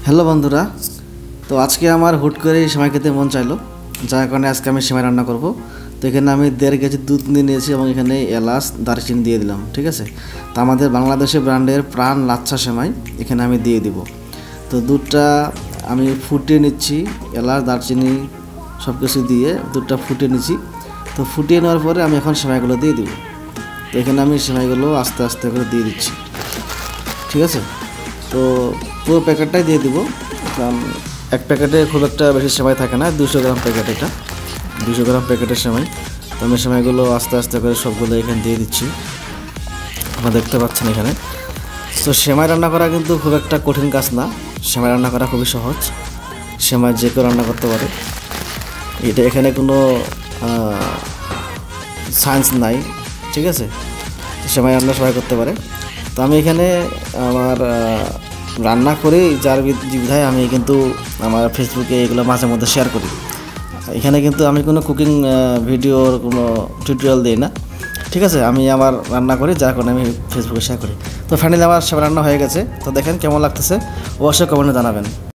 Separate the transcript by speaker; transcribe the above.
Speaker 1: Hello বন্ধুরা, তো আজকে আমার হুট করে সেমাই খেতে মন চাইলো, যার কারণে আজকে আমি সেমাই রান্না করব। তো এখানে আমি 1.5 কেজি দুধ নিয়ে নিয়েছি এবং এখানে এলাচ দারচিনি দিয়ে দিলাম। ঠিক আছে, তো আমাদের বাংলাদেশের ব্র্যান্ডের প্রাণ লাচ্ছা সেমাই এখানে আমি দিয়ে দিব। তো দুধটা আমি ফুটিয়ে নিচ্ছি, এলাচ দারচিনি সব কিছু দিয়ে দুধটা ফুটিয়ে নিচ্ছি। তো ফুটিয়ে নেওয়ার পরে আমি এখন সেমাইগুলো দিয়ে দিব। তো এখানে আমি সেমাইগুলো আস্তে আস্তে করে দিয়ে দিচ্ছি। ঠিক আছে, তো পুরো প্যাকেটটাই দিয়ে দিব, কারণ এক প্যাকেটে খুব একটা বেশি সেমাই থাকে না। 200 গ্রাম প্যাকেট, এটা 200 গ্রাম প্যাকেটের সেমাই। তো আমি সেমাইগুলো আস্তে আস্তে করে সবগুলো এখানে দিয়ে দিচ্ছি, আপনারা দেখতে পাচ্ছেন এখানে। তো সেমাই রান্না করা কিন্তু খুব একটা কঠিন কাজ না, সেমাই রান্না করা খুবই সহজ। সেমাই যে কেউ রান্না করতে পারে, এটা এখানে কোনো সায়েন্স নাই। ঠিক আছে, সেমাই রান্না সবাই করতে পারে। তো আমি এখানে আমার রান্না করি যার বিধায় আমি কিন্তু আমার ফেসবুকে এগুলো মাঝে মধ্যে শেয়ার করি। এখানে কিন্তু আমি কোনো কুকিং ভিডিওর কোনো টিউটোরিয়াল দিই না। ঠিক আছে, আমি আমার রান্না করি যার কারণে আমি ফেসবুকে শেয়ার করি। তো ফাইনালি আমার সব রান্না হয়ে গেছে। তো দেখেন কেমন লাগতেছে, অবশ্যই কমেন্টে জানাবেন।